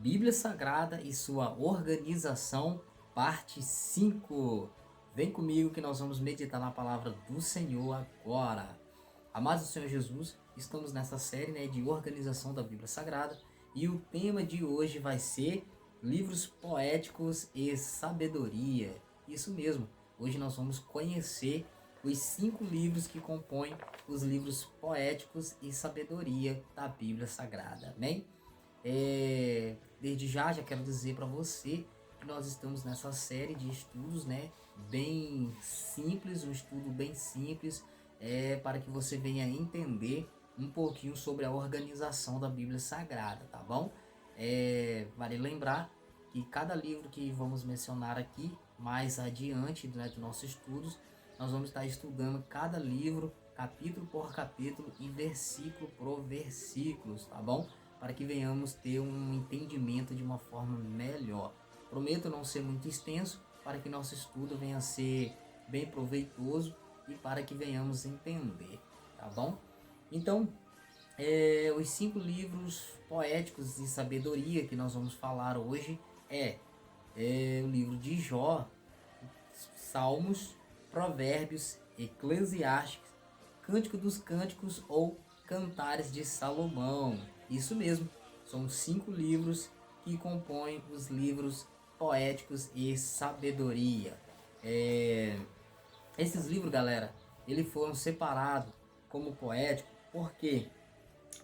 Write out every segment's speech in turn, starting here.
Bíblia Sagrada e sua organização, parte 5. Vem comigo que nós vamos meditar na palavra do Senhor agora. Amados do Senhor Jesus, estamos nessa série, de organização da Bíblia Sagrada e o tema de hoje vai ser livros poéticos e sabedoria. Isso mesmo, hoje nós vamos conhecer os 5 livros que compõem os livros poéticos e sabedoria da Bíblia Sagrada. Amém? Desde já quero dizer para você que nós estamos nessa série de estudos, bem simples, um estudo bem simples, para que você venha entender um pouquinho sobre a organização da Bíblia Sagrada, tá bom? Vale lembrar que cada livro que vamos mencionar aqui, mais adiante, dos nossos estudos, nós vamos estar estudando cada livro, capítulo por capítulo e versículo por versículo, tá bom? Para que venhamos ter um entendimento de uma forma melhor. Prometo não ser muito extenso, para que nosso estudo venha a ser bem proveitoso e para que venhamos entender, tá bom? Então, os 5 livros poéticos de sabedoria que nós vamos falar hoje é o livro de Jó, Salmos, Provérbios, Eclesiastes, Cântico dos Cânticos ou Cantares de Salomão. Isso mesmo, são 5 livros que compõem os livros poéticos e sabedoria. Esses livros, galera, eles foram separados como poético, por quê?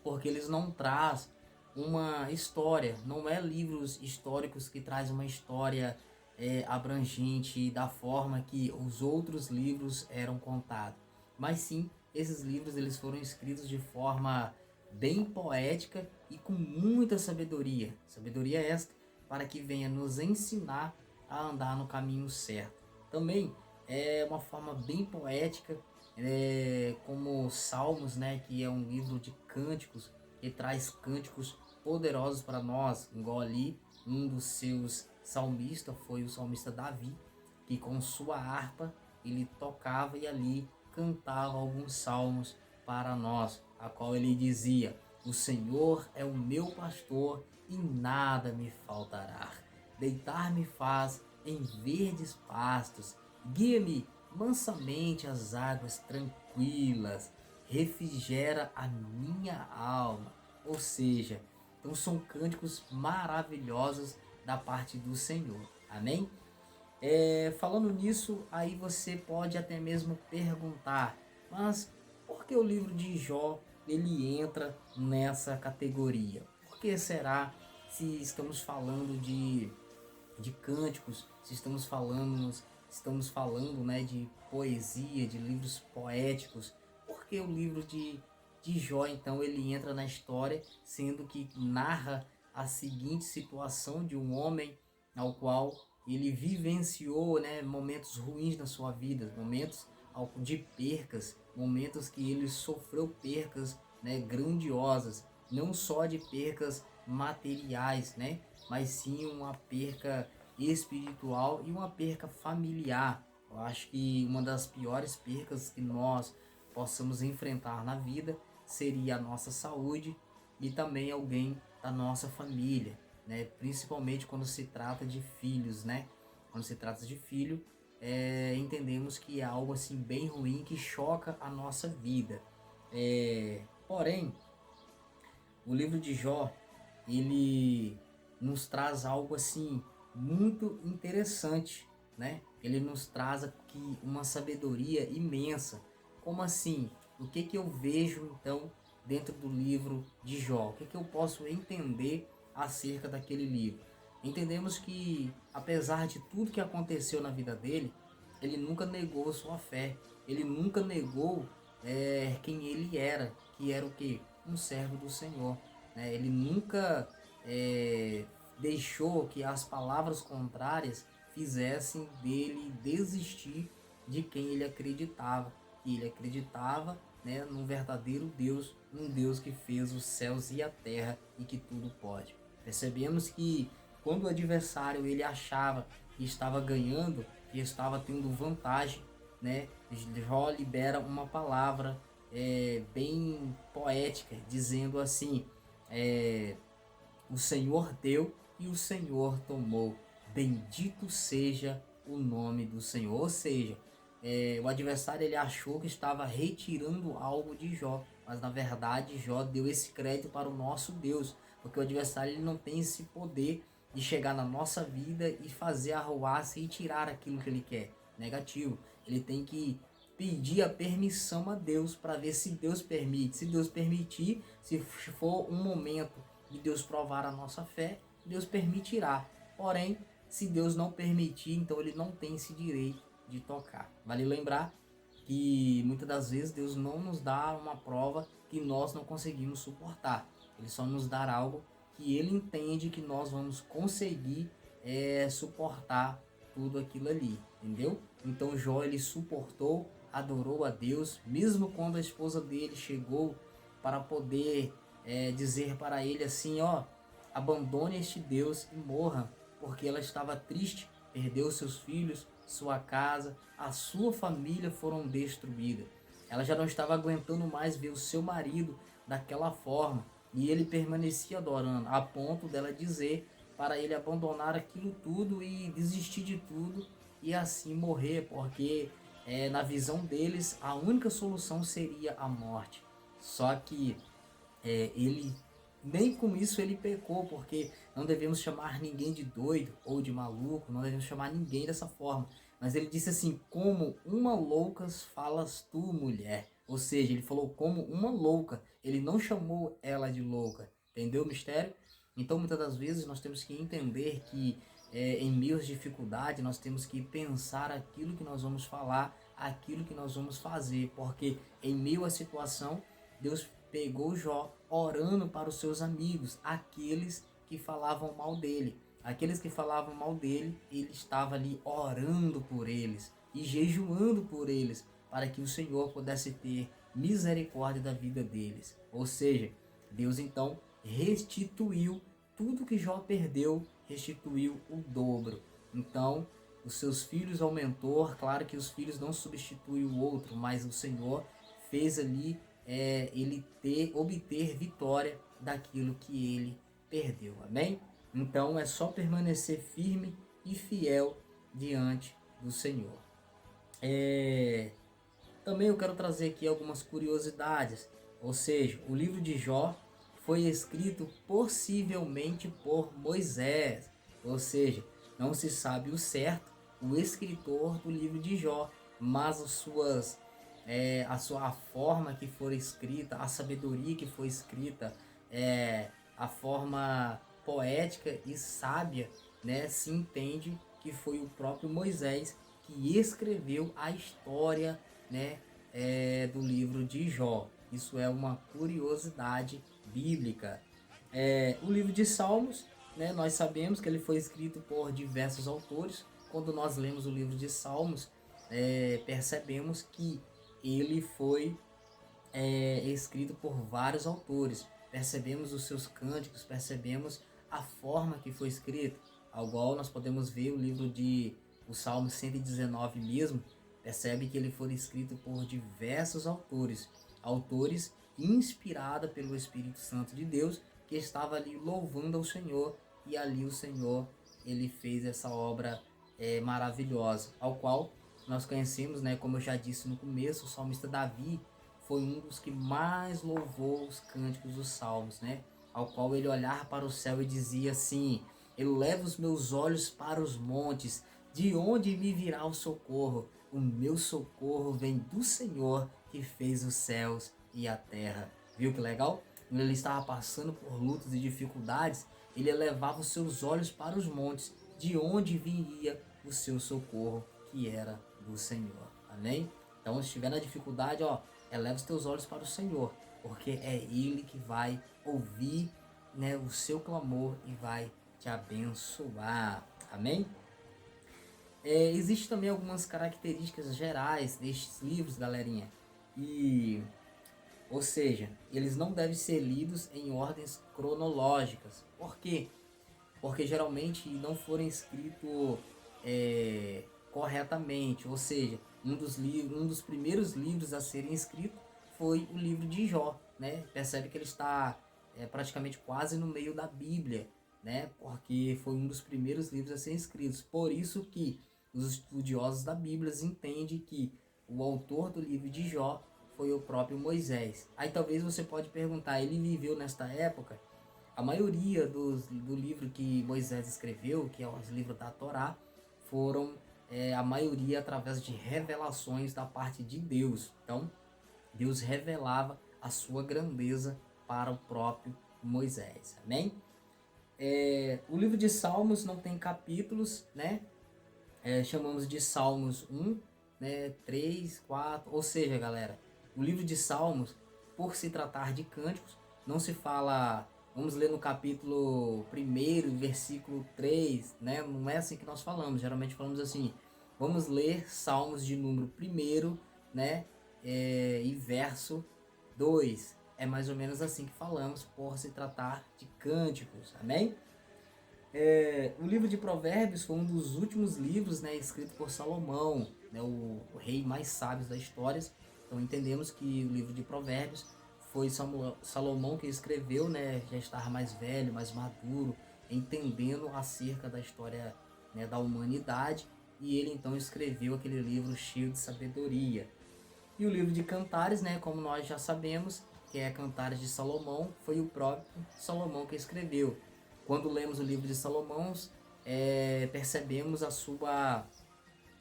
Porque eles não trazem uma história, não é livros históricos que traz uma história abrangente da forma que os outros livros eram contados, mas sim, esses livros eles foram escritos de forma bem poética e com muita sabedoria, sabedoria esta para que venha nos ensinar a andar no caminho certo. Também é uma forma bem poética, como Salmos, que é um livro de cânticos, que traz cânticos poderosos para nós, igual ali um dos seus salmistas foi o salmista Davi, que com sua harpa ele tocava e ali cantava alguns salmos para nós, a qual ele dizia: o Senhor é o meu pastor e nada me faltará. Deitar-me faz em verdes pastos, guia-me mansamente às águas tranquilas, refrigera a minha alma. Ou seja, então são cânticos maravilhosos da parte do Senhor. Amém? Falando nisso, aí você pode até mesmo perguntar, mas por que o livro de Jó ele entra nessa categoria? Por que será, se estamos falando de cânticos, se estamos falando de poesia, de livros poéticos, por que o livro de Jó então ele entra na história, sendo que narra a seguinte situação de um homem ao qual ele vivenciou momentos ruins na sua vida, momentos de percas, momentos que ele sofreu percas grandiosas, não só de percas materiais, mas sim uma perca espiritual e uma perca familiar. Eu acho que uma das piores percas que nós possamos enfrentar na vida seria a nossa saúde e também alguém da nossa família, principalmente quando se trata de filhos, Quando se trata de filho, entendemos que é algo assim bem ruim que choca a nossa vida. Porém, o livro de Jó, ele nos traz algo assim muito interessante, Ele nos traz aqui uma sabedoria imensa. Como assim? O que eu vejo então dentro do livro de Jó? O que eu posso entender acerca daquele livro? Entendemos que apesar de tudo que aconteceu na vida dele, ele nunca negou sua fé. Ele nunca negou quem ele era, que era o quê? Um servo do Senhor. Ele nunca deixou que as palavras contrárias fizessem dele desistir de quem ele acreditava. E ele acreditava num verdadeiro Deus, um Deus que fez os céus e a terra e que tudo pode. Percebemos que quando o adversário ele achava que estava ganhando, que estava tendo vantagem, Jó libera uma palavra bem poética, dizendo assim: o Senhor deu e o Senhor tomou. Bendito seja o nome do Senhor. Ou seja, o adversário ele achou que estava retirando algo de Jó, mas na verdade Jó deu esse crédito para o nosso Deus, porque o adversário ele não tem esse poder de chegar na nossa vida e fazer arruaça e tirar aquilo que ele quer. Negativo. Ele tem que pedir a permissão a Deus para ver se Deus permite. Se Deus permitir, se for um momento de Deus provar a nossa fé, Deus permitirá. Porém, se Deus não permitir, então ele não tem esse direito de tocar. Vale lembrar que muitas das vezes Deus não nos dá uma prova que nós não conseguimos suportar. Ele só nos dá algo que ele entende que nós vamos conseguir suportar tudo aquilo ali, entendeu? Então Jó ele suportou, adorou a Deus, mesmo quando a esposa dele chegou para poder dizer para ele assim, ó, abandone este Deus e morra, porque ela estava triste, perdeu seus filhos, sua casa, a sua família foram destruídas. Ela já não estava aguentando mais ver o seu marido daquela forma, e ele permanecia adorando, a ponto dela dizer para ele abandonar aquilo tudo e desistir de tudo e assim morrer, porque na visão deles a única solução seria a morte. Só que ele nem com isso ele pecou, porque não devemos chamar ninguém de doido ou de maluco, não devemos chamar ninguém dessa forma. Mas ele disse assim, como uma louca falas tu, mulher. Ou seja, ele falou como uma louca, ele não chamou ela de louca. Entendeu o mistério? Então muitas das vezes nós temos que entender que em meio às dificuldades nós temos que pensar aquilo que nós vamos falar, aquilo que nós vamos fazer, porque em meio à situação Deus pegou Jó orando para os seus amigos, aqueles que falavam mal dele. Aqueles que falavam mal dele, ele estava ali orando por eles e jejuando por eles, para que o Senhor pudesse ter misericórdia da vida deles. Ou seja, Deus então restituiu tudo que Jó perdeu, restituiu o dobro. Então, os seus filhos aumentou, claro que os filhos não substituem o outro, mas o Senhor fez ali ele obter vitória daquilo que ele perdeu, amém? Então é só permanecer firme e fiel diante do Senhor. Também eu quero trazer aqui algumas curiosidades, ou seja, o livro de Jó foi escrito possivelmente por Moisés, ou seja, não se sabe o certo o escritor do livro de Jó, mas a forma que foi escrita, a sabedoria que foi escrita, a forma poética e sábia, né, se entende que foi o próprio Moisés que escreveu a história, né, do livro de Jó. Isso é uma curiosidade bíblica. O livro de Salmos, né, nós sabemos que ele foi escrito por diversos autores. Quando nós lemos o livro de Salmos, percebemos que ele foi escrito por vários autores. Percebemos os seus cânticos, percebemos a forma que foi escrito. Ao qual nós podemos ver o Salmo 119 mesmo, percebe que ele foi escrito por diversos autores inspirados pelo Espírito Santo de Deus, que estava ali louvando ao Senhor, e ali o Senhor ele fez essa obra maravilhosa, ao qual nós conhecemos, né, como eu já disse no começo, o salmista Davi foi um dos que mais louvou os cânticos dos salmos, né, ao qual ele olhava para o céu e dizia assim: eleva os meus olhos para os montes, de onde me virá o socorro? O meu socorro vem do Senhor que fez os céus e a terra. Viu que legal? Quando ele estava passando por lutas e dificuldades, ele elevava os seus olhos para os montes, de onde viria o seu socorro, que era do Senhor. Amém? Então, se estiver na dificuldade, eleva os teus olhos para o Senhor, porque é Ele que vai ouvir, né, o seu clamor e vai te abençoar. Amém? Existem também algumas características gerais destes livros, galerinha. Ou seja, eles não devem ser lidos em ordens cronológicas. Por quê? Porque geralmente não foram escritos corretamente. Ou seja, um dos primeiros livros a serem escritos foi o livro de Jó, né? Percebe que ele está praticamente quase no meio da Bíblia. né? Porque foi um dos primeiros livros a ser escritos. Por isso que os estudiosos da Bíblia entendem que o autor do livro de Jó foi o próprio Moisés. Aí talvez você pode perguntar, ele viveu nesta época? A maioria do livro que Moisés escreveu, que é os livros da Torá, foram a maioria através de revelações da parte de Deus. Então, Deus revelava a sua grandeza para o próprio Moisés. Amém? O livro de Salmos não tem capítulos, né? Chamamos de Salmos 1, né? 3, 4. Ou seja, galera, o livro de Salmos, por se tratar de cânticos, não se fala, vamos ler no capítulo 1, versículo 3, né? Não é assim que nós falamos. Geralmente falamos assim, vamos ler Salmos de número 1, né? E verso 2. É mais ou menos assim que falamos, por se tratar de cânticos. Amém? O livro de Provérbios foi um dos últimos livros, né, escrito por Salomão, né, o rei mais sábio da história. Então entendemos que o livro de Provérbios foi Salomão que escreveu, né, já estava mais velho, mais maduro, entendendo acerca da história, né, da humanidade, e ele então escreveu aquele livro cheio de sabedoria. E o livro de Cantares, né, como nós já sabemos, que é Cantares de Salomão, foi o próprio Salomão que escreveu. Quando lemos o livro de Salomão, percebemos a sua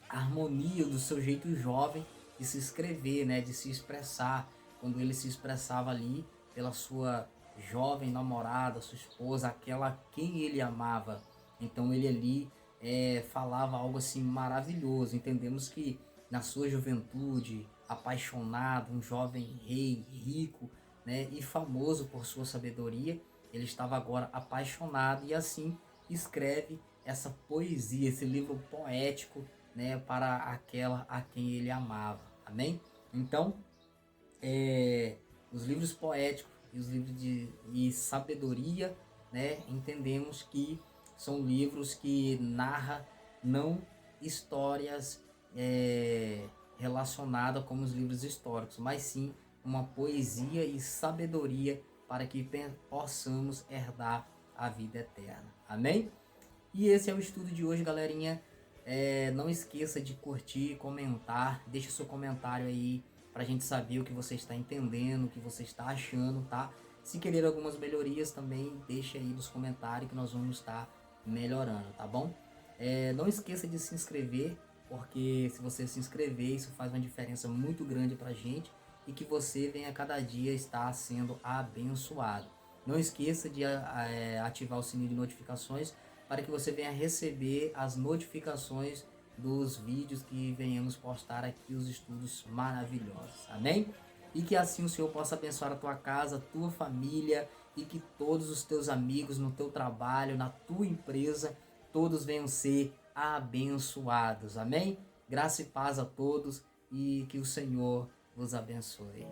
harmonia, do seu jeito jovem de se escrever, né, de se expressar. Quando ele se expressava ali pela sua jovem namorada, sua esposa, aquela a quem ele amava. Então ele ali falava algo assim maravilhoso. Entendemos que na sua juventude, apaixonado, um jovem rei rico, né, e famoso por sua sabedoria, ele estava agora apaixonado e assim escreve essa poesia, esse livro poético, né, para aquela a quem ele amava. Amém? Então, os livros poéticos e os livros de sabedoria, né, entendemos que são livros que narram não histórias relacionadas como os livros históricos, mas sim uma poesia e sabedoria para que possamos herdar a vida eterna. Amém? E esse é o estudo de hoje, galerinha. Não esqueça de curtir, comentar, deixa o seu comentário aí pra gente saber o que você está entendendo, o que você está achando, tá? Se querer algumas melhorias também, deixa aí nos comentários que nós vamos estar melhorando, tá bom? Não esqueça de se inscrever, porque se você se inscrever, isso faz uma diferença muito grande pra gente e que você venha cada dia estar sendo abençoado. Não esqueça de ativar o sininho de notificações para que você venha receber as notificações dos vídeos que venhamos postar aqui, os estudos maravilhosos. Amém? E que assim o Senhor possa abençoar a tua casa, a tua família, e que todos os teus amigos no teu trabalho, na tua empresa, todos venham ser abençoados. Amém? Graça e paz a todos e que o Senhor vos abençoe.